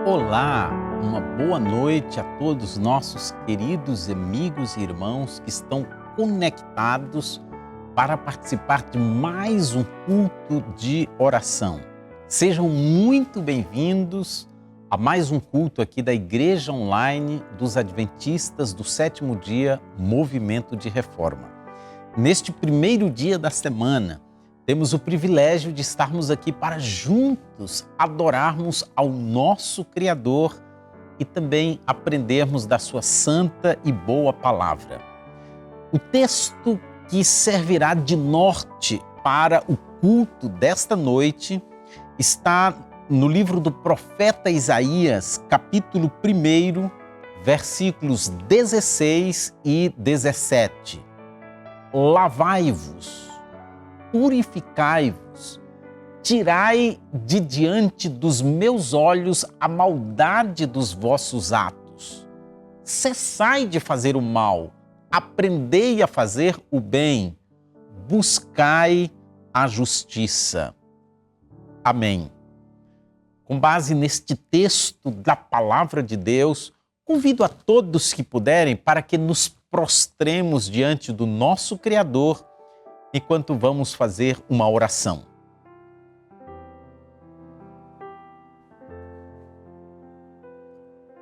Olá, uma boa noite a todos os nossos queridos amigos e irmãos que estão conectados para participar de mais um culto de oração. Sejam muito bem-vindos a mais um culto aqui da Igreja Online dos Adventistas do Sétimo Dia, Movimento de Reforma. Neste primeiro dia da semana, temos o privilégio de estarmos aqui para juntos adorarmos ao nosso Criador e também aprendermos da sua santa e boa palavra. O texto que servirá de norte para o culto desta noite está no livro do profeta Isaías, capítulo 1, versículos 16 e 17. Lavai-vos, purificai-vos, tirai de diante dos meus olhos a maldade dos vossos atos. Cessai de fazer o mal, aprendei a fazer o bem, buscai a justiça. Amém. Com base neste texto da Palavra de Deus, convido a todos que puderem para que nos prostremos diante do nosso Criador enquanto vamos fazer uma oração.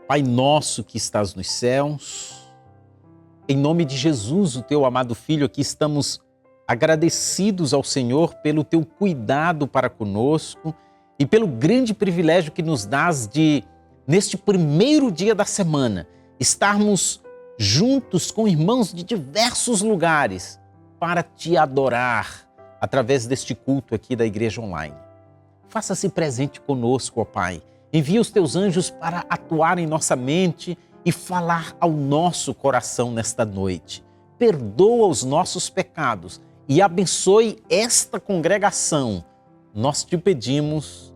Pai nosso que estás nos céus, em nome de Jesus, o teu amado Filho, aqui estamos agradecidos ao Senhor pelo teu cuidado para conosco e pelo grande privilégio que nos dás de, neste primeiro dia da semana, estarmos juntos com irmãos de diversos lugares para te adorar através deste culto aqui da Igreja Online. Faça-se presente conosco, ó Pai. Envia os teus anjos para atuar em nossa mente e falar ao nosso coração nesta noite. Perdoa os nossos pecados e abençoe esta congregação. Nós te pedimos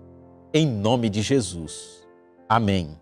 em nome de Jesus. Amém.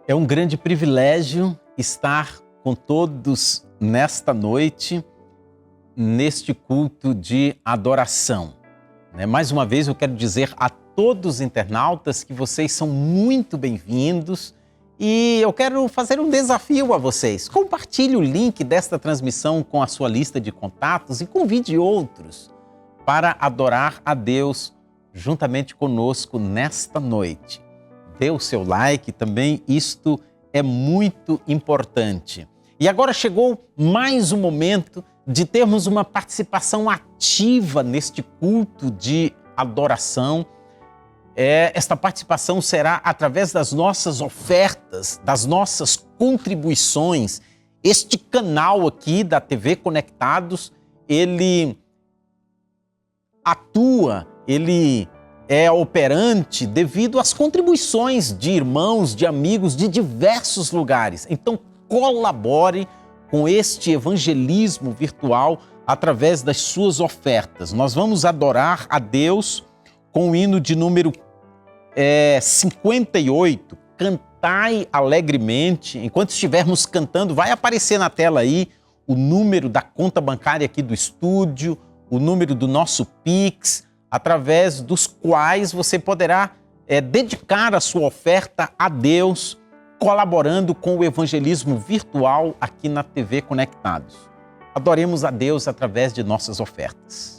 É um grande privilégio estar com todos nesta noite, neste culto de adoração. Mais uma vez eu quero dizer a todos os internautas que vocês são muito bem-vindos E eu quero fazer um desafio a vocês. Compartilhe o link desta transmissão com a sua lista de contatos e convide outros para adorar a Deus juntamente conosco nesta noite. Dê o seu like também, isto é muito importante. E agora chegou mais um momento de termos uma participação ativa neste culto de adoração. Esta participação será através das nossas ofertas, das nossas contribuições. Este canal aqui da TV Conectados, ele atua, ele é operante devido às contribuições de irmãos, de amigos de diversos lugares. Então, colabore com este evangelismo virtual através das suas ofertas. Nós vamos adorar a Deus com o hino de número 58, Cantai Alegremente. Enquanto estivermos cantando, vai aparecer na tela aí o número da conta bancária aqui do estúdio, o número do nosso Pix, através dos quais você poderá dedicar a sua oferta a Deus, colaborando com o evangelismo virtual aqui na TV Conectados. Adoremos a Deus através de nossas ofertas.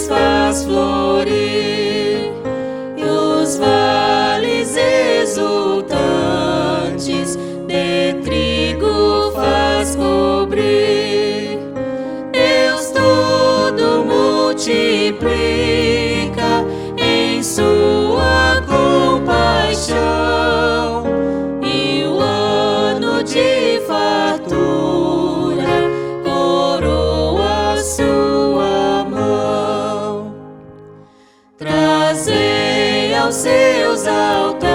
Faz florir e os vales exultantes de trigo faz cobrir. Deus tudo multiplica em sua compaixão e o ano de fartura coroa sua mão. Trazei aos seus altares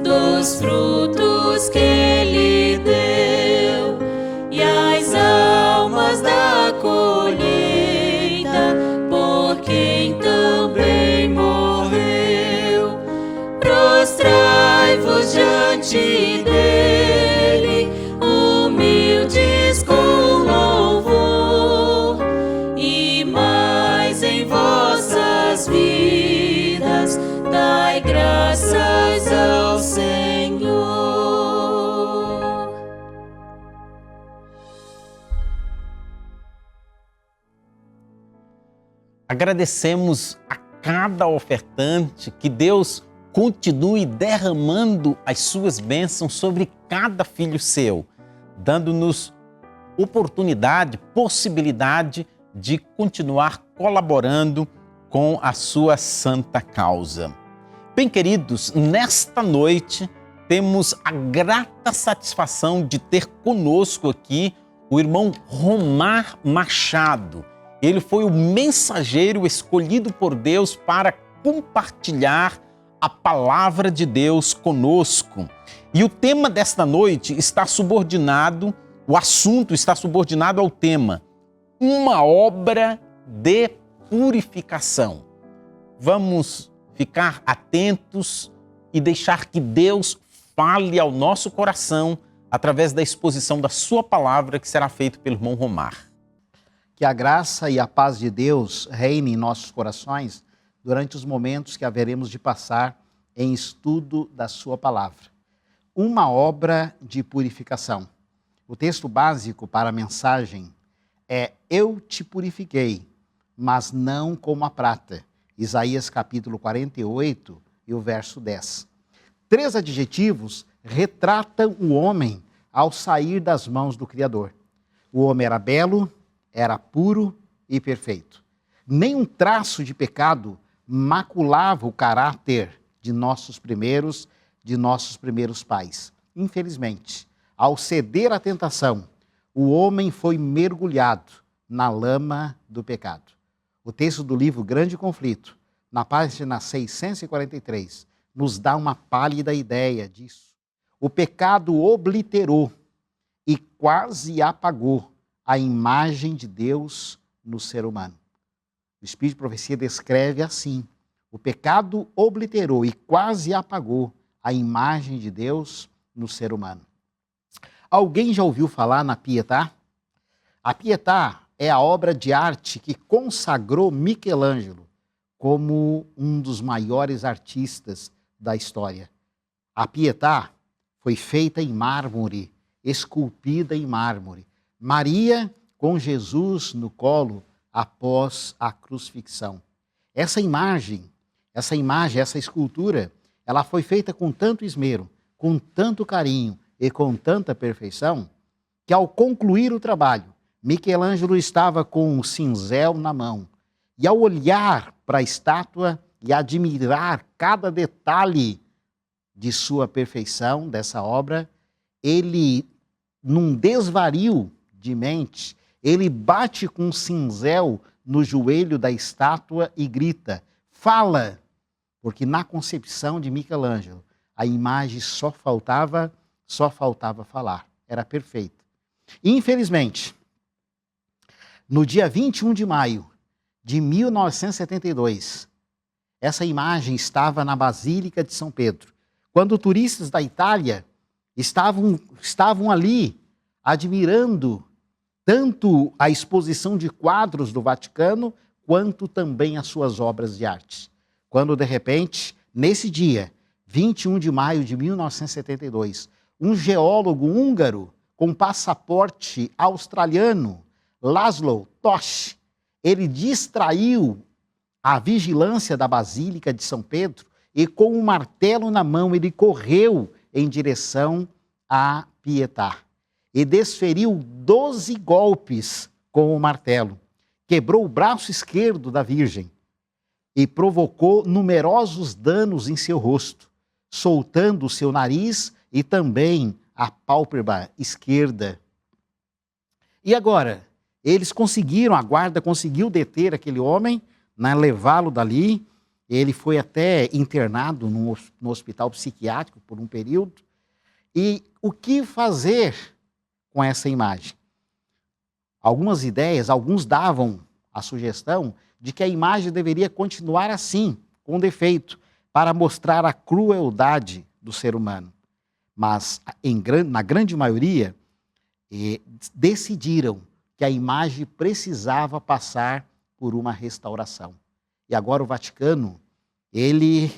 dos frutos que Ele deu e as almas da colheita, por quem também morreu. Prostrai-vos diante dele, humildes com louvor, e mais em vossas vidas dai graças ao Senhor. Agradecemos a cada ofertante, que Deus continue derramando as suas bênçãos sobre cada filho seu, dando-nos oportunidade, possibilidade de continuar colaborando com a sua santa causa. Bem, queridos, nesta noite temos a grata satisfação de ter conosco aqui o irmão Romar Machado. Ele foi o mensageiro escolhido por Deus para compartilhar a palavra de Deus conosco. E o tema desta noite está subordinado, o assunto está subordinado ao tema, uma obra de purificação. Vamos ficar atentos e deixar que Deus fale ao nosso coração através da exposição da sua palavra, que será feito pelo irmão Romar. Que a graça e a paz de Deus reine em nossos corações durante os momentos que haveremos de passar em estudo da sua palavra. Uma obra de purificação. O texto básico para a mensagem é: eu te purifiquei, mas não como a prata. Isaías capítulo 48 e o verso 10. 3 adjetivos retratam o homem ao sair das mãos do Criador. O homem era belo, era puro e perfeito. Nem um traço de pecado maculava o caráter de nossos primeiros pais. Infelizmente, ao ceder à tentação, o homem foi mergulhado na lama do pecado. O texto do livro Grande Conflito, na página 643, nos dá uma pálida ideia disso. O pecado obliterou e quase apagou a imagem de Deus no ser humano. O Espírito de Profecia descreve assim: o pecado obliterou e quase apagou a imagem de Deus no ser humano. Alguém já ouviu falar na Pietà? A Pietà é a obra de arte que consagrou Michelangelo como um dos maiores artistas da história. A Pietà foi feita em mármore, esculpida em mármore. Maria com Jesus no colo após a crucifixão. Essa imagem, essa escultura, ela foi feita com tanto esmero, com tanto carinho e com tanta perfeição, que ao concluir o trabalho, Michelangelo estava com um cinzel na mão. E ao olhar para a estátua e admirar cada detalhe de sua perfeição, dessa obra, ele, num desvario de mente, ele bate com um cinzel no joelho da estátua e grita: fala! Porque na concepção de Michelangelo, a imagem só faltava falar. Era perfeita. Infelizmente, no dia 21 de maio de 1972, essa imagem estava na Basílica de São Pedro, quando turistas da Itália estavam ali admirando tanto a exposição de quadros do Vaticano, quanto também as suas obras de arte. Quando, de repente, nesse dia, 21 de maio de 1972, um geólogo húngaro com passaporte australiano, Laszlo Tosh, ele distraiu a vigilância da Basílica de São Pedro e, com um martelo na mão, ele correu em direção à Pietà e desferiu 12 golpes com o martelo. Quebrou o braço esquerdo da Virgem e provocou numerosos danos em seu rosto, soltando o seu nariz e também a pálpebra esquerda. E agora, a guarda conseguiu deter aquele homem, levá-lo dali. Ele foi até internado no hospital psiquiátrico por um período. E o que fazer com essa imagem? Algumas ideias, alguns davam a sugestão de que a imagem deveria continuar assim, com defeito, para mostrar a crueldade do ser humano. Mas, na grande maioria, decidiram que a imagem precisava passar por uma restauração. E agora o Vaticano, ele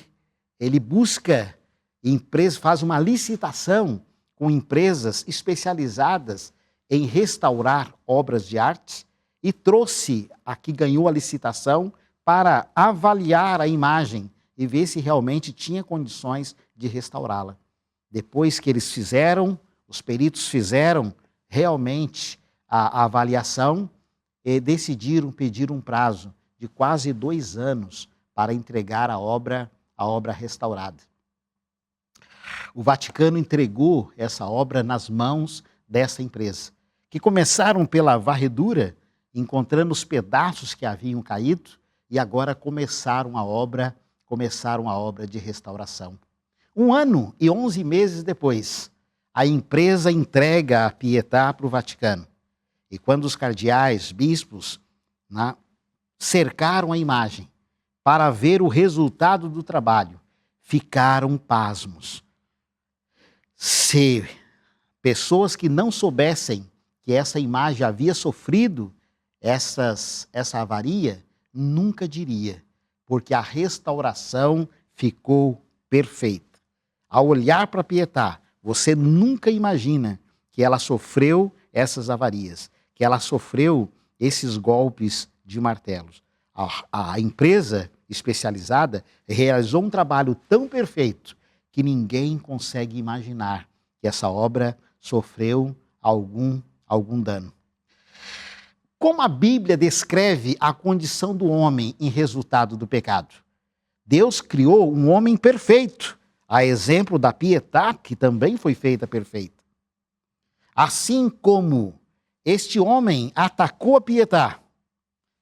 busca empresas, faz uma licitação com empresas especializadas em restaurar obras de arte e trouxe a que ganhou a licitação para avaliar a imagem e ver se realmente tinha condições de restaurá-la. Depois que eles fizeram, os peritos fizeram realmente a avaliação e decidiram pedir um prazo de quase 2 anos para entregar a obra restaurada. O Vaticano entregou essa obra nas mãos dessa empresa, que começaram pela varredura, encontrando os pedaços que haviam caído, e agora começaram a obra de restauração. 1 ano e 11 meses depois, a empresa entrega a Pietà para o Vaticano. E quando os cardeais, bispos, cercaram a imagem para ver o resultado do trabalho, ficaram pasmos. Se pessoas que não soubessem que essa imagem havia sofrido essa avaria, nunca diria, porque a restauração ficou perfeita. Ao olhar para Pietà, você nunca imagina que ela sofreu essas avarias, que ela sofreu esses golpes de martelos. A empresa especializada realizou um trabalho tão perfeito que ninguém consegue imaginar que essa obra sofreu algum dano. Como a Bíblia descreve a condição do homem em resultado do pecado? Deus criou um homem perfeito, a exemplo da Pietá, que também foi feita perfeita. Assim como este homem atacou a Pietá,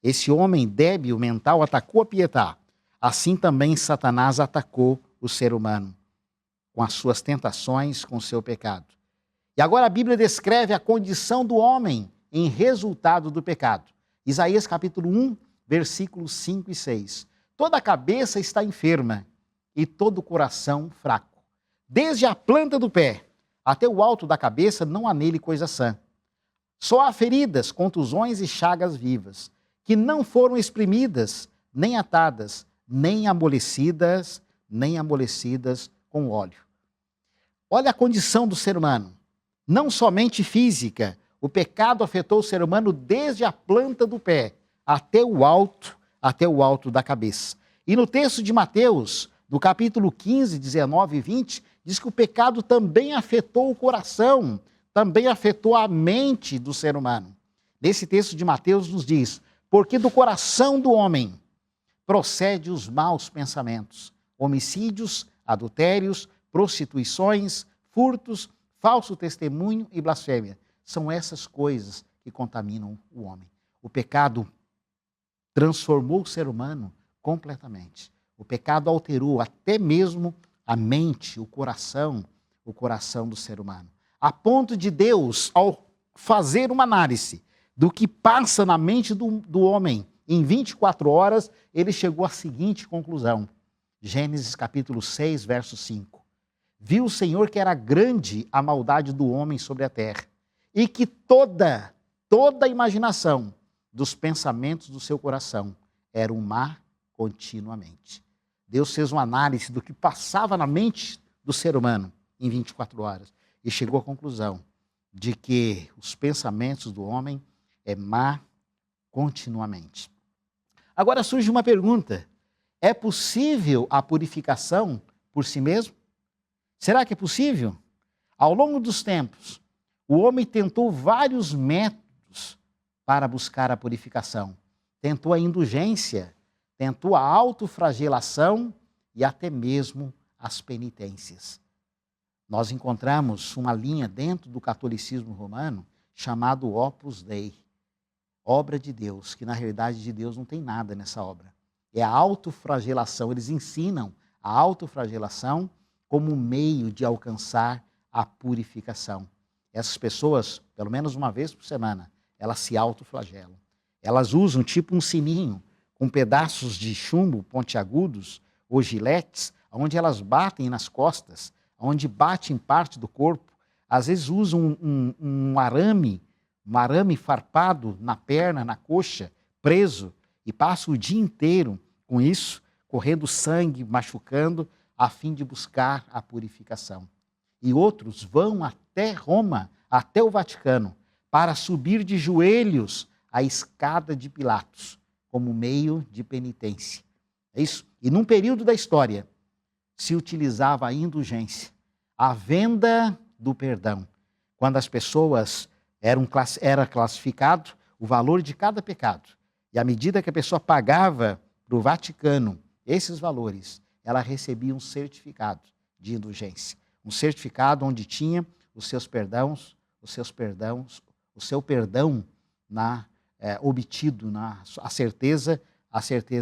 esse homem débil mental atacou a Pietá, assim também Satanás atacou o ser humano, com as suas tentações, com o seu pecado. E agora a Bíblia descreve a condição do homem em resultado do pecado. Isaías capítulo 1, versículos 5 e 6. Toda a cabeça está enferma e todo o coração fraco. Desde a planta do pé até o alto da cabeça não há nele coisa sã. Só há feridas, contusões e chagas vivas, que não foram exprimidas, nem atadas, nem amolecidas com óleo. Olha a condição do ser humano. Não somente física, o pecado afetou o ser humano desde a planta do pé até o alto da cabeça. E no texto de Mateus, do capítulo 15, 19 e 20, diz que o pecado também afetou o coração, também afetou a mente do ser humano. Nesse texto de Mateus nos diz: porque do coração do homem procede os maus pensamentos, homicídios, adultérios, prostituições, furtos, falso testemunho e blasfêmia. São essas coisas que contaminam o homem. O pecado transformou o ser humano completamente. O pecado alterou até mesmo a mente, o coração do ser humano. A ponto de Deus, ao fazer uma análise do que passa na mente do homem em 24 horas, ele chegou à seguinte conclusão. Gênesis capítulo 6, verso 5. Viu o Senhor que era grande a maldade do homem sobre a terra, e que toda a imaginação dos pensamentos do seu coração era um má continuamente. Deus fez uma análise do que passava na mente do ser humano em 24 horas e chegou à conclusão de que os pensamentos do homem é má continuamente. Agora surge uma pergunta: é possível a purificação por si mesmo? Será que é possível? Ao longo dos tempos, o homem tentou vários métodos para buscar a purificação. Tentou a indulgência, tentou a autoflagelação e até mesmo as penitências. Nós encontramos uma linha dentro do catolicismo romano chamado Opus Dei, obra de Deus, que na realidade de Deus não tem nada nessa obra. É a autoflagelação. Eles ensinam a autoflagelação como meio de alcançar a purificação. Essas pessoas, pelo menos uma vez por semana, elas se autoflagelam. Elas usam tipo um sininho com pedaços de chumbo pontiagudos ou giletes, onde elas batem nas costas, onde batem parte do corpo. Às vezes usam um arame farpado na perna, na coxa, preso, e passam o dia inteiro com isso, correndo sangue, machucando, a fim de buscar a purificação. E outros vão até Roma, até o Vaticano, para subir de joelhos a escada de Pilatos, como meio de penitência. É isso? E num período da história, se utilizava a indulgência, a venda do perdão. Quando as pessoas era classificado o valor de cada pecado. E à medida que a pessoa pagava para o Vaticano esses valores, ela recebia um certificado de indulgência. Um certificado onde tinha o seu perdão obtido, a certeza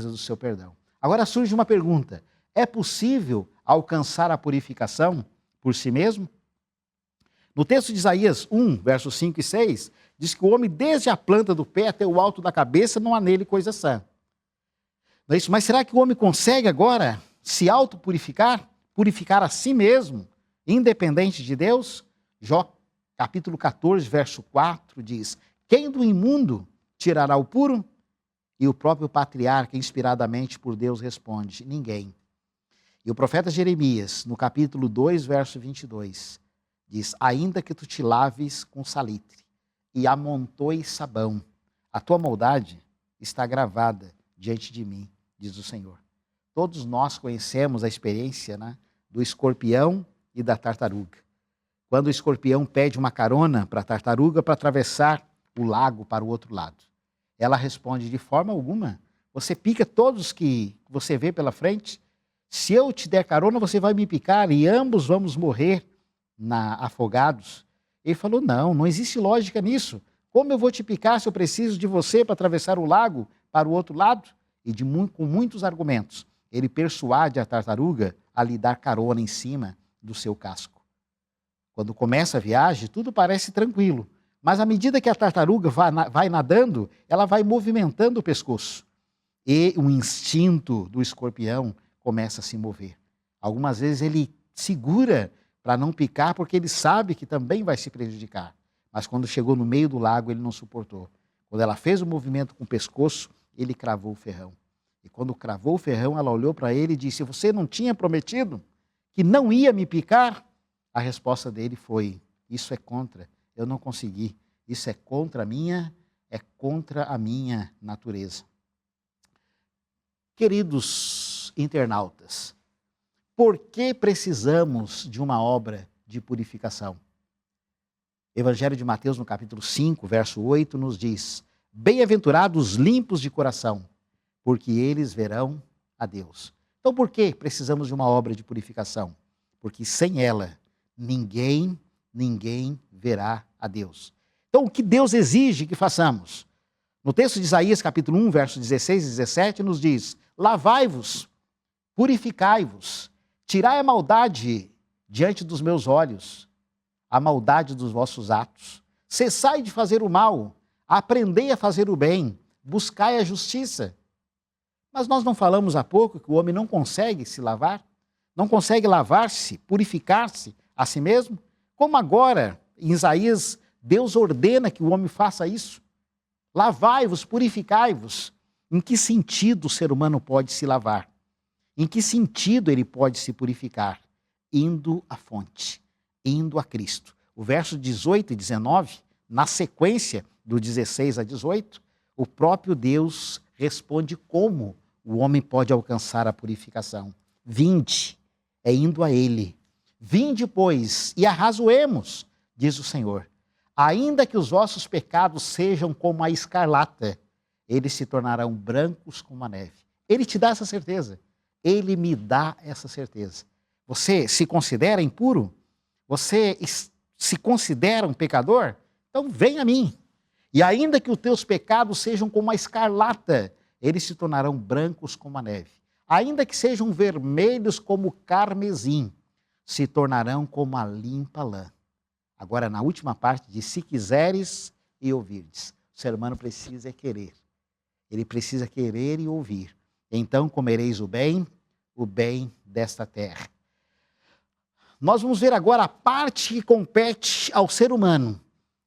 do seu perdão. Agora surge uma pergunta: é possível alcançar a purificação por si mesmo? No texto de Isaías 1, versos 5 e 6, diz que o homem, desde a planta do pé até o alto da cabeça, não há nele coisa sã. Não é isso? Mas será que o homem consegue agora se autopurificar, purificar a si mesmo, independente de Deus? Jó, capítulo 14, verso 4, diz: quem do imundo tirará o puro? E o próprio patriarca, inspiradamente por Deus, responde: ninguém. E o profeta Jeremias, no capítulo 2, verso 22, diz: ainda que tu te laves com salitre e amontoes sabão, a tua maldade está gravada diante de mim, diz o Senhor. Todos nós conhecemos a experiência, do escorpião e da tartaruga. quando o escorpião pede uma carona para a tartaruga para atravessar o lago para o outro lado. Ela responde: de forma alguma. Você pica todos que você vê pela frente. Se eu te der carona, você vai me picar e ambos vamos morrer afogados. Ele falou: não existe lógica nisso. Como eu vou te picar se eu preciso de você para atravessar o lago para o outro lado? E com muitos argumentos, ele persuade a tartaruga a lhe dar carona em cima do seu casco. Quando começa a viagem, tudo parece tranquilo. Mas à medida que a tartaruga vai nadando, ela vai movimentando o pescoço. E o instinto do escorpião começa a se mover. Algumas vezes ele segura para não picar, porque ele sabe que também vai se prejudicar. Mas quando chegou no meio do lago, ele não suportou. Quando ela fez o movimento com o pescoço, ele cravou o ferrão. E quando cravou o ferrão, ela olhou para ele e disse: você não tinha prometido que não ia me picar? A resposta dele foi: isso é contra, eu não consegui. Isso é contra a minha natureza. Queridos internautas, por que precisamos de uma obra de purificação? Evangelho de Mateus, no capítulo 5, verso 8, nos diz: bem-aventurados os limpos de coração, porque eles verão a Deus. Então, por que precisamos de uma obra de purificação? Porque sem ela, ninguém verá a Deus. Então, o que Deus exige que façamos? No texto de Isaías, capítulo 1, versos 16 e 17, nos diz: lavai-vos, purificai-vos, tirai a maldade diante dos meus olhos, a maldade dos vossos atos. Cessai de fazer o mal, aprendei a fazer o bem, buscai a justiça. Mas nós não falamos há pouco que o homem não consegue se lavar? Não consegue lavar-se, purificar-se a si mesmo? Como agora, em Isaías, Deus ordena que o homem faça isso? Lavai-vos, purificai-vos. Em que sentido o ser humano pode se lavar? Em que sentido ele pode se purificar? Indo à fonte, indo a Cristo. O verso 18 e 19, na sequência do 16 a 18, o próprio Deus responde como o homem pode alcançar a purificação. Vinde, é indo a Ele. Vinde, pois, e arrazoemos, diz o Senhor. Ainda que os vossos pecados sejam como a escarlata, eles se tornarão brancos como a neve. Ele te dá essa certeza. Ele me dá essa certeza. Você se considera impuro? Você se considera um pecador? Então vem a mim. E ainda que os teus pecados sejam como a escarlata, eles se tornarão brancos como a neve. Ainda que sejam vermelhos como o carmesim, se tornarão como a limpa lã. Agora, na última parte, diz: se quiseres e ouvirdes. O ser humano precisa querer. Ele precisa querer e ouvir. Então comereis o bem desta terra. Nós vamos ver agora a parte que compete ao ser humano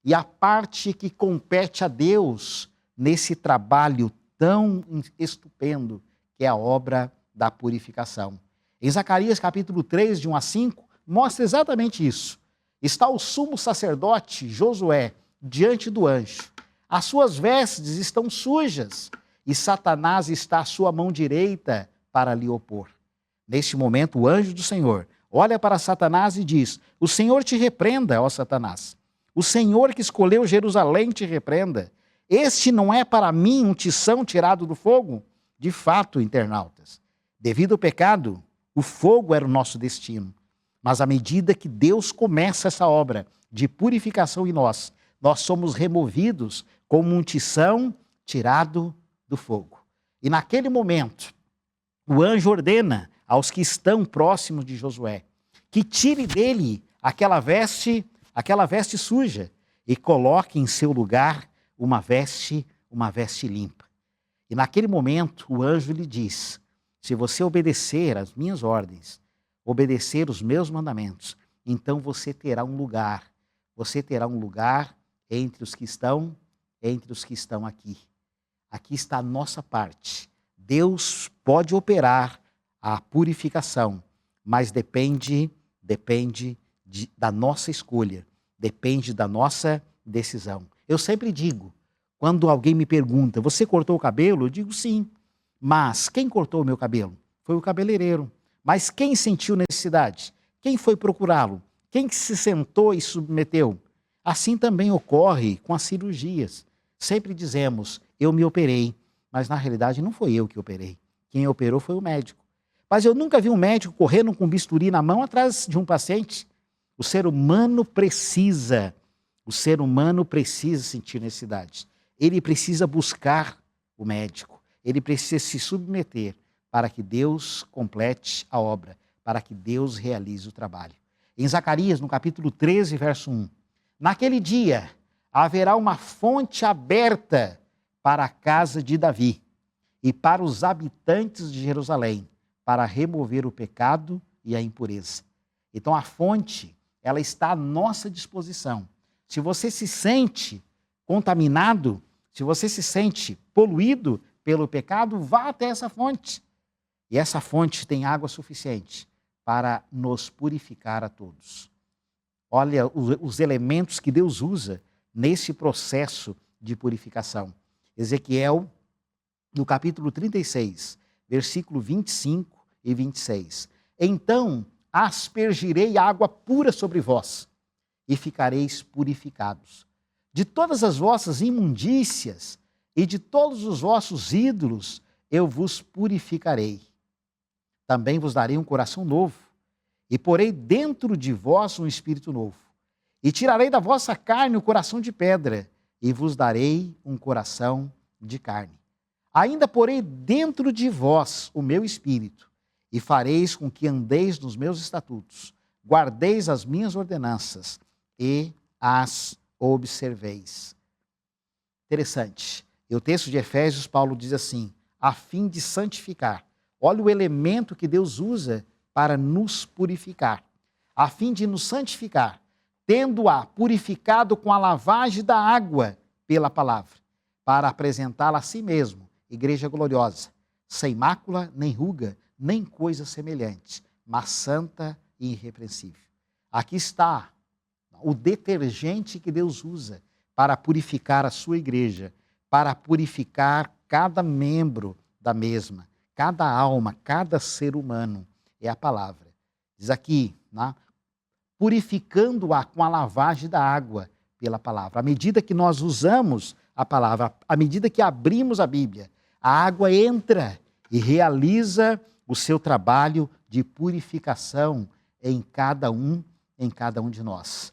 e a parte que compete a Deus nesse trabalho tão estupendo que é a obra da purificação. Em Zacarias capítulo 3, de 1 a 5, mostra exatamente isso. Está o sumo sacerdote Josué diante do anjo. As suas vestes estão sujas e Satanás está à sua mão direita para lhe opor. Neste momento, o anjo do Senhor olha para Satanás e diz: o Senhor te repreenda, ó Satanás. O Senhor que escolheu Jerusalém te repreenda. Este não é para mim um tição tirado do fogo? De fato, internautas, devido ao pecado, o fogo era o nosso destino. Mas à medida que Deus começa essa obra de purificação em nós, nós somos removidos como um tição tirado do fogo. E naquele momento, o anjo ordena aos que estão próximos de Josué que tire dele aquela veste suja e coloque em seu lugar uma veste limpa. E naquele momento, o anjo lhe diz: se você obedecer às minhas ordens, obedecer os meus mandamentos, então você terá um lugar entre os que estão aqui. Aqui está a nossa parte. Deus pode operar a purificação, mas depende da nossa escolha, depende da nossa decisão. Eu sempre digo, quando alguém me pergunta: você cortou o cabelo? Eu digo sim. Mas quem cortou o meu cabelo? Foi o cabeleireiro. Mas quem sentiu necessidade? Quem foi procurá-lo? Quem que se sentou e submeteu? Assim também ocorre com as cirurgias. Sempre dizemos, eu me operei, mas na realidade não foi eu que operei. Quem operou foi o médico. Mas eu nunca vi um médico correndo com um bisturi na mão atrás de um paciente. O ser humano precisa sentir necessidade. Ele precisa buscar o médico. Ele precisa se submeter para que Deus complete a obra, para que Deus realize o trabalho. Em Zacarias, no capítulo 13, verso 1, naquele dia haverá uma fonte aberta para a casa de Davi e para os habitantes de Jerusalém, para remover o pecado e a impureza. Então a fonte, ela está à nossa disposição. Se você se sente contaminado, se você se sente poluído pelo pecado, vá até essa fonte. E essa fonte tem água suficiente para nos purificar a todos. Olha os elementos que Deus usa nesse processo de purificação. Ezequiel, no capítulo 36, versículo 25 e 26. Então aspergirei água pura sobre vós e ficareis purificados. De todas as vossas imundícias e de todos os vossos ídolos eu vos purificarei. Também vos darei um coração novo, e porei dentro de vós um espírito novo. E tirarei da vossa carne o coração de pedra, e vos darei um coração de carne. Ainda porei dentro de vós o meu espírito, e fareis com que andeis nos meus estatutos, guardeis as minhas ordenanças, e as observeis. Interessante. E o texto de Efésios, Paulo diz assim, a fim de santificar. Olha o elemento que Deus usa para nos purificar, a fim de nos santificar, tendo-a purificado com a lavagem da água pela palavra, para apresentá-la a si mesmo, igreja gloriosa, sem mácula, nem ruga, nem coisa semelhante, mas santa e irrepreensível. Aqui está o detergente que Deus usa para purificar a sua igreja, para purificar cada membro da mesma, cada alma, cada ser humano, é a palavra. Diz aqui, né? Purificando-a com a lavagem da água pela palavra. À medida que nós usamos a palavra, à medida que abrimos a Bíblia, a água entra e realiza o seu trabalho de purificação em cada um de nós.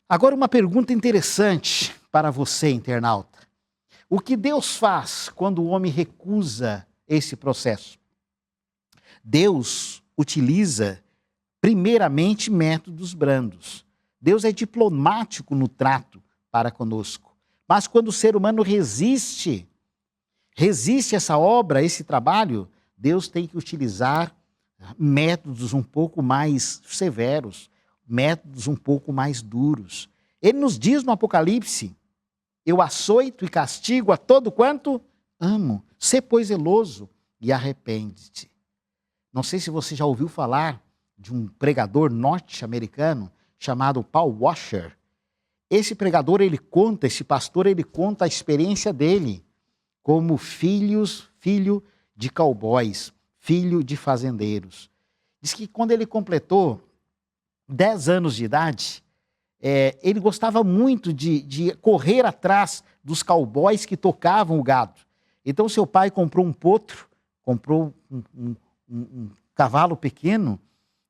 Agora uma pergunta interessante para você, internauta. O que Deus faz quando o homem recusa esse processo? Deus utiliza primeiramente métodos brandos. Deus é diplomático no trato para conosco. Mas quando o ser humano resiste essa obra, esse trabalho, Deus tem que utilizar métodos um pouco mais severos, métodos um pouco mais duros. Ele nos diz no Apocalipse, eu açoito e castigo a todo quanto amo. Sê, pois, zeloso e arrepende-te. Não sei se você já ouviu falar de um pregador norte-americano chamado Paul Washer. Esse pregador, esse pastor, ele conta a experiência dele como filho de cowboys, filho de fazendeiros. Diz que quando ele completou 10 anos de idade, ele gostava muito de correr atrás dos cowboys que tocavam o gado. Então seu pai comprou um potro, comprou um cavalo pequeno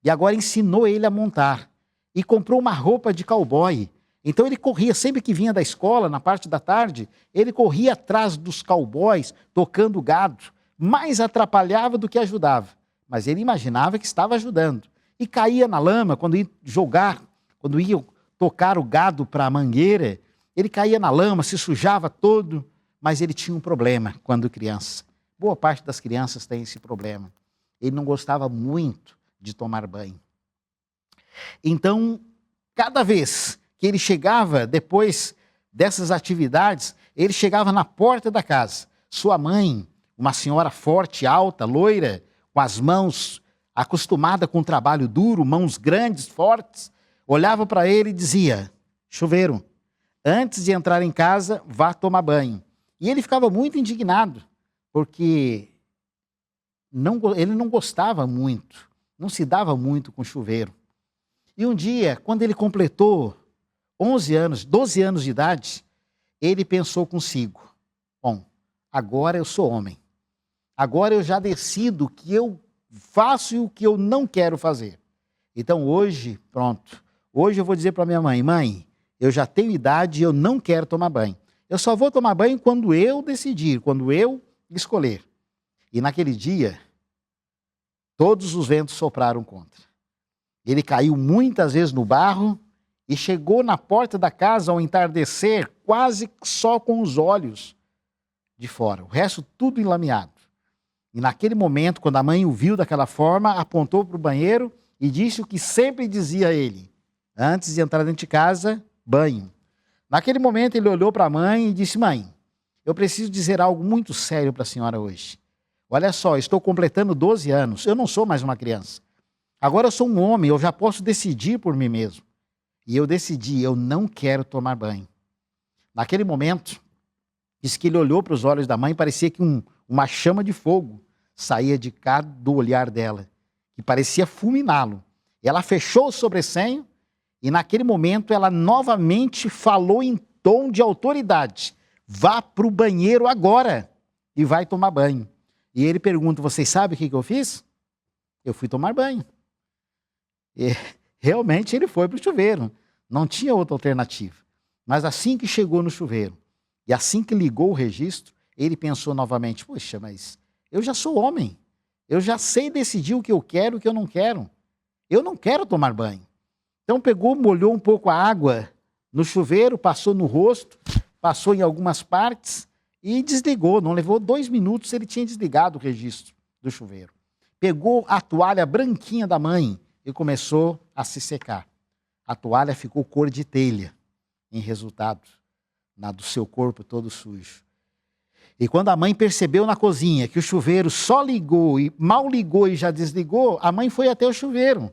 e agora ensinou ele a montar. E comprou uma roupa de cowboy. Então ele corria, sempre que vinha da escola, na parte da tarde, ele corria atrás dos cowboys, tocando o gado. Mais atrapalhava do que ajudava. Mas ele imaginava que estava ajudando. E caía na lama, quando ia tocar o gado para a mangueira, ele caía na lama, se sujava todo, mas ele tinha um problema quando criança. Boa parte das crianças tem esse problema. Ele não gostava muito de tomar banho. Então, cada vez que ele chegava, depois dessas atividades, ele chegava na porta da casa. Sua mãe, uma senhora forte, alta, loira, com as mãos acostumada com o trabalho duro, mãos grandes, fortes, olhava para ele e dizia, chuveiro, antes de entrar em casa, vá tomar banho. E ele ficava muito indignado, porque ele não gostava muito, não se dava muito com chuveiro. E um dia, quando ele completou 11 anos, 12 anos de idade, ele pensou consigo: bom, agora eu sou homem. Agora eu já decido o que eu faço e o que eu não quero fazer. Então hoje, pronto. Hoje eu vou dizer para minha mãe: mãe, eu já tenho idade e eu não quero tomar banho. Eu só vou tomar banho quando eu decidir, quando eu escolher. E naquele dia, todos os ventos sopraram contra. Ele caiu muitas vezes no barro e chegou na porta da casa ao entardecer, quase só com os olhos de fora. O resto tudo enlameado. E naquele momento, quando a mãe o viu daquela forma, apontou para o banheiro e disse o que sempre dizia a ele: antes de entrar dentro de casa, banho. Naquele momento ele olhou para a mãe e disse: mãe, eu preciso dizer algo muito sério para a senhora hoje. Olha só, estou completando 12 anos, eu não sou mais uma criança. Agora eu sou um homem, eu já posso decidir por mim mesmo. E eu decidi, eu não quero tomar banho. Naquele momento, diz que ele olhou para os olhos da mãe, parecia que uma chama de fogo saía de cá do olhar dela, que parecia fulminá-lo. Ela fechou o sobressenho e naquele momento ela novamente falou em tom de autoridade: vá para o banheiro agora e vai tomar banho. E ele pergunta: vocês sabem o que eu fiz? Eu fui tomar banho. E realmente ele foi para o chuveiro, não tinha outra alternativa. Mas assim que chegou no chuveiro e assim que ligou o registro, ele pensou novamente: poxa, mas eu já sou homem, eu já sei decidir o que eu quero e o que eu não quero. Eu não quero tomar banho. Então pegou, molhou um pouco a água no chuveiro, passou no rosto, passou em algumas partes e desligou. Não levou 2 minutos, ele tinha desligado o registro do chuveiro. Pegou a toalha branquinha da mãe e começou a se secar. A toalha ficou cor de telha, em resultado do seu corpo todo sujo. E quando a mãe percebeu na cozinha que o chuveiro só ligou e mal ligou e já desligou, a mãe foi até o chuveiro,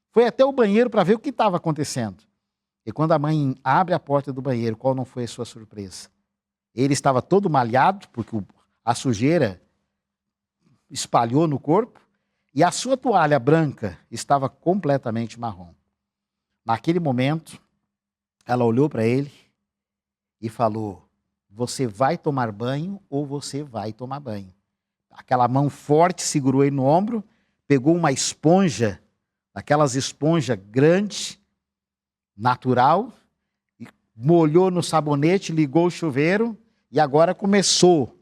foi até o banheiro para ver o que estava acontecendo. E quando a mãe abre a porta do banheiro, qual não foi a sua surpresa? Ele estava todo malhado, porque a sujeira espalhou no corpo, e a sua toalha branca estava completamente marrom. Naquele momento, ela olhou para ele e falou: você vai tomar banho ou você vai tomar banho? Aquela mão forte segurou ele no ombro, pegou uma esponja, aquelas esponjas grandes, natural, e molhou no sabonete, ligou o chuveiro e agora começou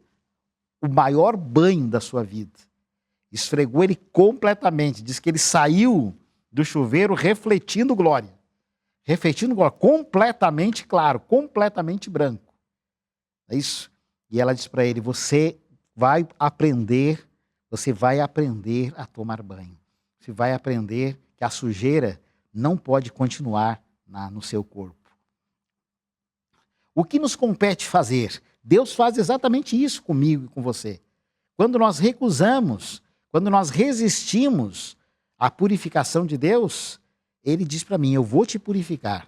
o maior banho da sua vida. Esfregou ele completamente, diz que ele saiu do chuveiro refletindo glória, completamente claro, completamente branco. É isso? E ela diz para ele: você vai aprender a tomar banho. Você vai aprender que a sujeira não pode continuar no seu corpo. O que nos compete fazer? Deus faz exatamente isso comigo e com você. Quando nós recusamos, quando nós resistimos à purificação de Deus, Ele diz para mim: eu vou te purificar.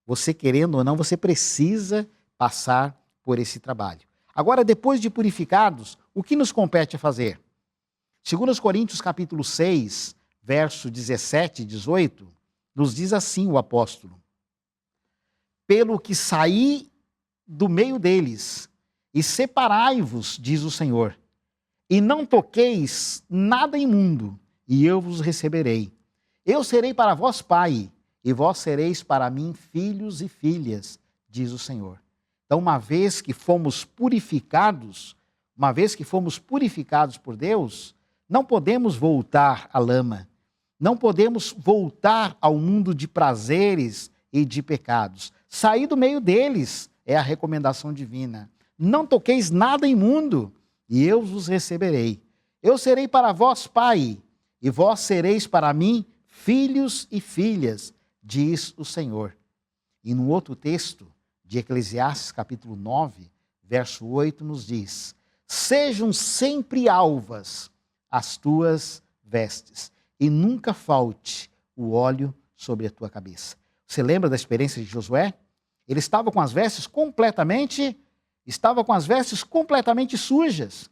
Você querendo ou não, você precisa passar por esse trabalho. Agora, depois de purificados, o que nos compete a fazer? 2 Coríntios capítulo 6, verso 17 e 18, nos diz assim o apóstolo: pelo que saí do meio deles, e separai-vos, diz o Senhor, e não toqueis nada imundo, e eu vos receberei. Eu serei para vós pai, e vós sereis para mim filhos e filhas, diz o Senhor. Então, uma vez que fomos purificados por Deus, não podemos voltar à lama, não podemos voltar ao mundo de prazeres e de pecados. Sair do meio deles é a recomendação divina. Não toqueis nada imundo, e eu vos receberei. Eu serei para vós pai, e vós sereis para mim filhos e filhas, diz o Senhor. E no outro texto, de Eclesiastes capítulo 9, verso 8, nos diz: sejam sempre alvas as tuas vestes, e nunca falte o óleo sobre a tua cabeça. Você lembra da experiência de Josué? Ele estava com as vestes completamente sujas.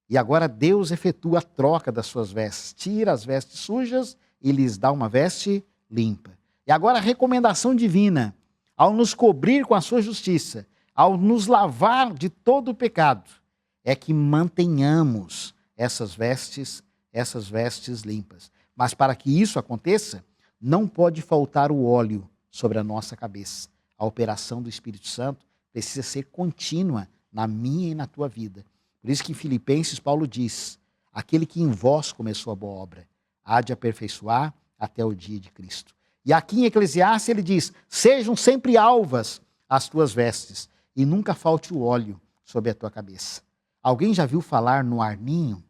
E agora Deus efetua a troca das suas vestes, tira as vestes sujas e lhes dá uma veste limpa. E agora a recomendação divina, ao nos cobrir com a sua justiça, ao nos lavar de todo o pecado, é que mantenhamos essas vestes limpas. Mas para que isso aconteça, não pode faltar o óleo sobre a nossa cabeça. A operação do Espírito Santo precisa ser contínua na minha e na tua vida. Por isso que em Filipenses Paulo diz: aquele que em vós começou a boa obra, há de aperfeiçoar até o dia de Cristo. E aqui em Eclesiastes ele diz: sejam sempre alvas as tuas vestes, e nunca falte o óleo sobre a tua cabeça. Alguém já viu falar no arninho?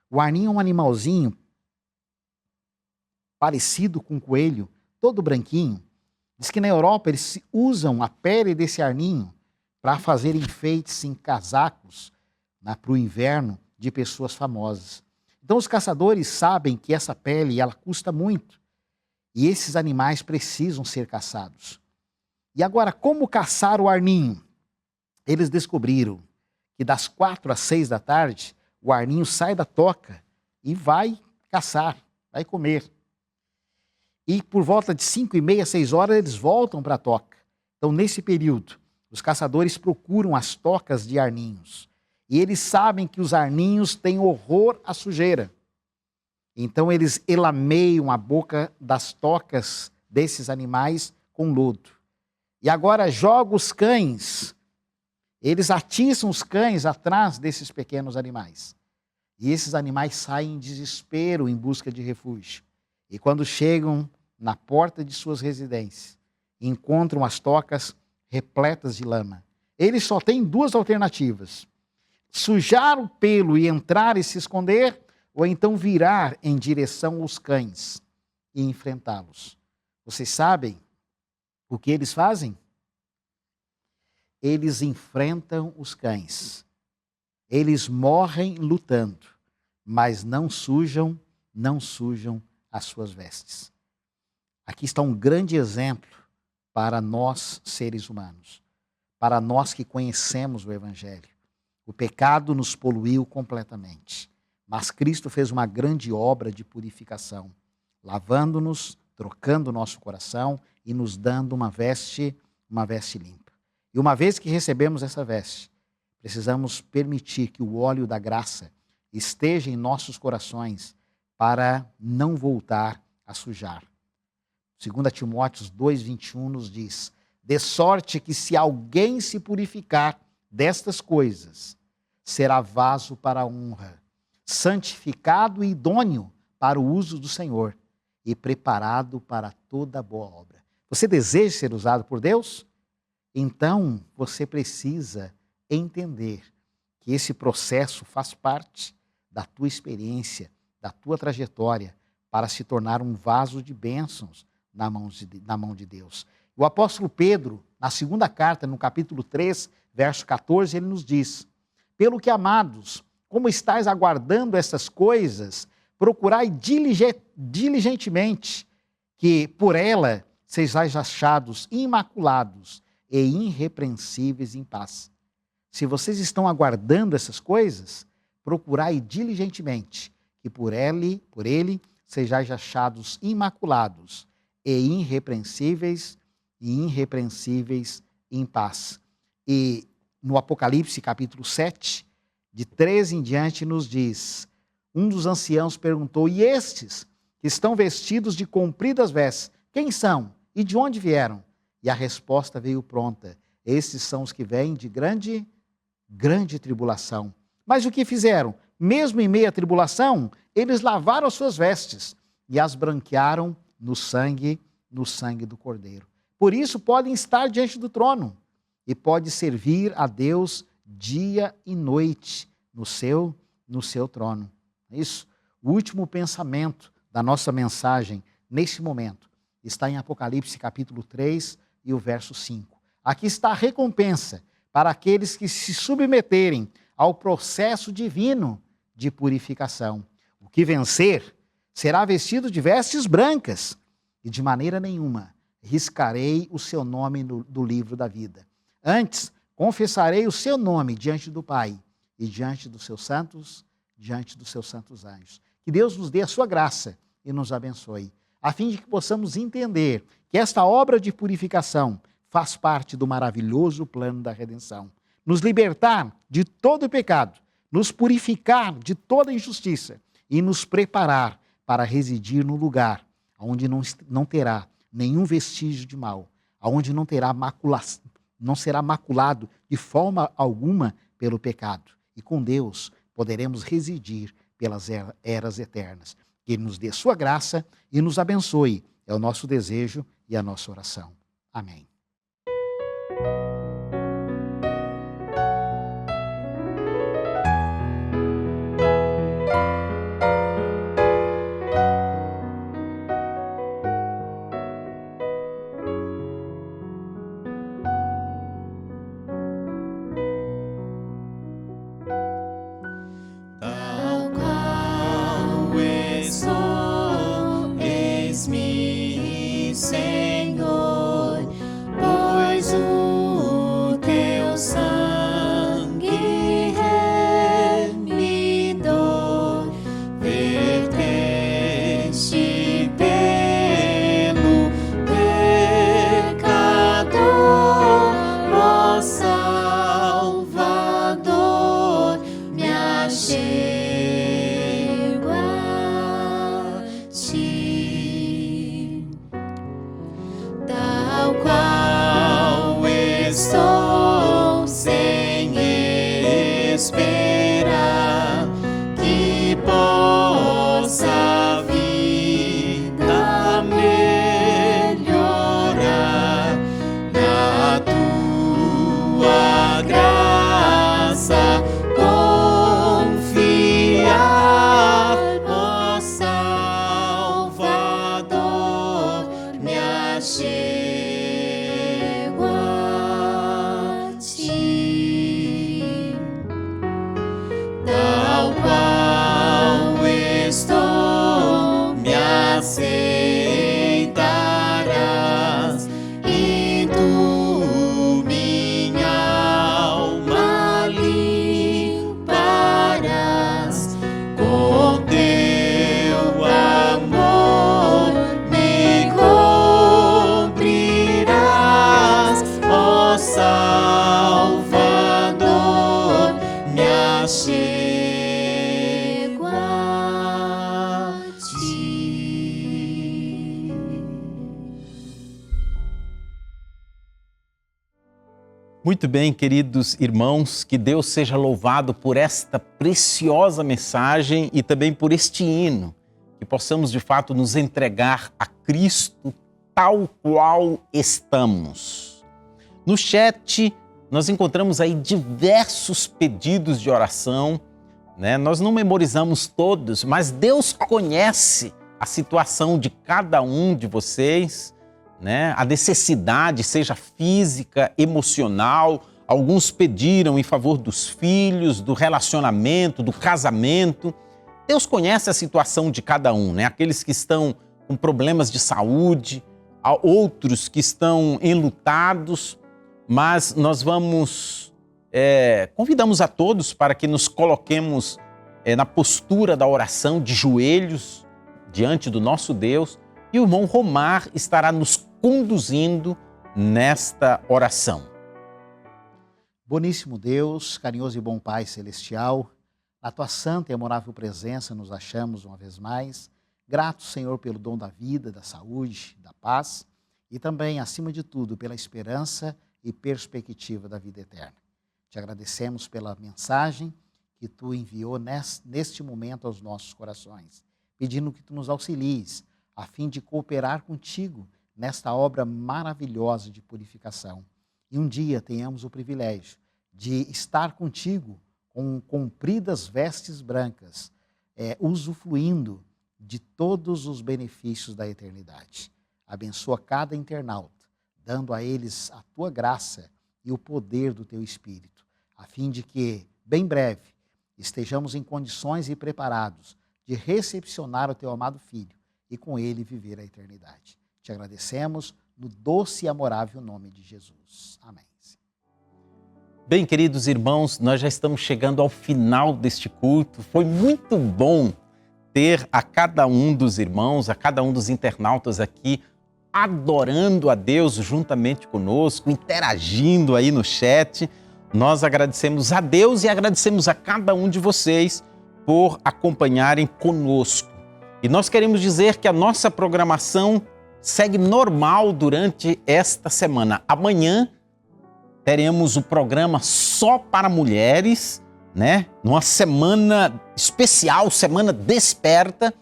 O arninho é um animalzinho parecido com um coelho, todo branquinho. Diz que na Europa eles usam a pele desse arninho para fazer enfeites em casacos, né, para o inverno de pessoas famosas. Então os caçadores sabem que essa pele ela custa muito e esses animais precisam ser caçados. E agora, como caçar o arninho? Eles descobriram que das 4 às 6 da tarde o arninho sai da toca e vai caçar, vai comer. E por volta de 5h30, 6 horas, eles voltam para a toca. Então, nesse período, os caçadores procuram as tocas de arninhos. E eles sabem que os arninhos têm horror à sujeira. Então, eles elameiam a boca das tocas desses animais com lodo. E agora jogam os cães. Eles atiçam os cães atrás desses pequenos animais. E esses animais saem em desespero em busca de refúgio. E quando chegam na porta de suas residências, encontram as tocas repletas de lama. Eles só têm 2 alternativas: sujar o pelo e entrar e se esconder, ou então virar em direção aos cães e enfrentá-los. Vocês sabem o que eles fazem? Eles enfrentam os cães. Eles morrem lutando, mas não sujam as suas vestes. Aqui está um grande exemplo para nós, seres humanos, para nós que conhecemos o Evangelho. O pecado nos poluiu completamente, mas Cristo fez uma grande obra de purificação, lavando-nos, trocando o nosso coração e nos dando uma veste limpa. E uma vez que recebemos essa veste, precisamos permitir que o óleo da graça esteja em nossos corações para não voltar a sujar. 2 Timóteo 2,21 nos diz: de sorte que se alguém se purificar destas coisas, será vaso para a honra, santificado e idôneo para o uso do Senhor e preparado para toda boa obra. Você deseja ser usado por Deus? Então você precisa entender que esse processo faz parte da tua experiência, da tua trajetória para se tornar um vaso de bênçãos na mão de Deus. O apóstolo Pedro, na segunda carta, no capítulo 3, verso 14, ele nos diz: pelo que, amados, como estáis aguardando essas coisas, procurai diligentemente que por ela sejais achados imaculados e irrepreensíveis em paz. Se vocês estão aguardando essas coisas, procurai diligentemente que por ele sejais achados imaculados e irrepreensíveis em paz. E no Apocalipse capítulo 7, de 13 em diante, nos diz: um dos anciãos perguntou: e estes que estão vestidos de compridas vestes, quem são e de onde vieram? E a resposta veio pronta: estes são os que vêm de grande tribulação. Mas o que fizeram? Mesmo em meio à tribulação, eles lavaram as suas vestes e as branquearam no sangue do Cordeiro. Por isso podem estar diante do trono e pode servir a Deus dia e noite no seu trono. Isso. O último pensamento da nossa mensagem nesse momento está em Apocalipse capítulo 3 e o verso 5. Aqui está a recompensa para aqueles que se submeterem ao processo divino de purificação. O que vencer será vestido de vestes brancas, e de maneira nenhuma riscarei o seu nome do livro da vida. Antes, confessarei o seu nome diante do Pai e diante dos seus santos anjos. Que Deus nos dê a sua graça e nos abençoe. a fim de que possamos entender que esta obra de purificação faz parte do maravilhoso plano da redenção. Nos libertar de todo pecado, nos purificar de toda injustiça e nos preparar para residir no lugar onde não terá nenhum vestígio de mal, onde não será maculado de forma alguma pelo pecado. E com Deus poderemos residir pelas eras eternas. Que Ele nos dê sua graça e nos abençoe. É o nosso desejo e a nossa oração. Amém. Tal qual estou, eis-me, Senhor, pois o teu sangue remidor verteste pelo pecador, ó Salvador, me achego a ti. Tal qual estou sem esperar que possa a vida melhorar, na tua graça confiar, ó Salvador, me achego a ti. Tal qual estou, me aceitarás, e tu minha alma limparás, com teu amor me cobrirás, ó Salvador, me achego a ti. Muito bem, queridos irmãos, que Deus seja louvado por esta preciosa mensagem e também por este hino, que possamos de fato nos entregar a Cristo tal qual estamos. No chat, nós encontramos aí diversos pedidos de oração, né? Nós não memorizamos todos, mas Deus conhece a situação de cada um de vocês, né? A necessidade, seja física, emocional. Alguns pediram em favor dos filhos, do relacionamento, do casamento. Deus conhece a situação de cada um, né? Aqueles que estão com problemas de saúde, outros que estão enlutados, mas nós convidamos a todos para que nos coloquemos na postura da oração, de joelhos, diante do nosso Deus, e o irmão Romar estará nos conduzindo nesta oração. Boníssimo Deus, carinhoso e bom Pai Celestial, na Tua santa e amorável presença nos achamos uma vez mais, gratos, Senhor, pelo dom da vida, da saúde, da paz e também, acima de tudo, pela esperança e perspectiva da vida eterna. Te agradecemos pela mensagem que Tu enviou neste momento aos nossos corações, pedindo que Tu nos auxilies a fim de cooperar contigo nesta obra maravilhosa de purificação. E um dia tenhamos o privilégio de estar contigo com compridas vestes brancas, usufruindo de todos os benefícios da eternidade. Abençoa cada internauta, dando a eles a Tua graça e o poder do Teu Espírito, a fim de que, bem breve, estejamos em condições e preparados de recepcionar o Teu amado Filho e com Ele viver a eternidade. Te agradecemos no doce e amorável nome de Jesus. Amém. Bem, queridos irmãos, nós já estamos chegando ao final deste culto. Foi muito bom ter a cada um dos irmãos, a cada um dos internautas aqui, adorando a Deus juntamente conosco, interagindo aí no chat. Nós agradecemos a Deus e agradecemos a cada um de vocês por acompanharem conosco. E nós queremos dizer que a nossa programação segue normal durante esta semana. Amanhã teremos o programa só para mulheres, né? Numa semana especial, Semana Desperta.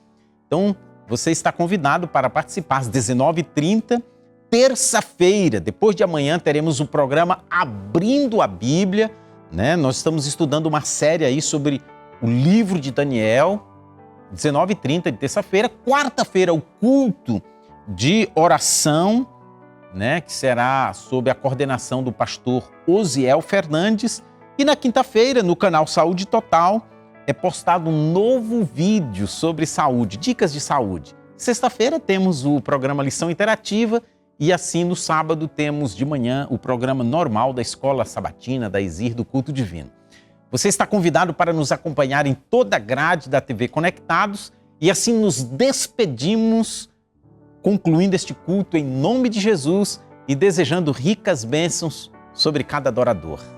Então, você está convidado para participar às 19h30. Terça-feira, depois de amanhã, teremos o programa Abrindo a Bíblia, né? Nós estamos estudando uma série aí sobre o livro de Daniel. 19h30 de terça-feira. Quarta-feira, o culto de oração, né, que será sob a coordenação do pastor Osiel Fernandes. E na quinta-feira, no canal Saúde Total, é postado um novo vídeo sobre saúde, dicas de saúde. Sexta-feira temos o programa Lição Interativa e assim no sábado temos de manhã o programa normal da Escola Sabatina, da ESIR, do Culto Divino. Você está convidado para nos acompanhar em toda a grade da TV Conectados e assim nos despedimos, concluindo este culto em nome de Jesus e desejando ricas bênçãos sobre cada adorador.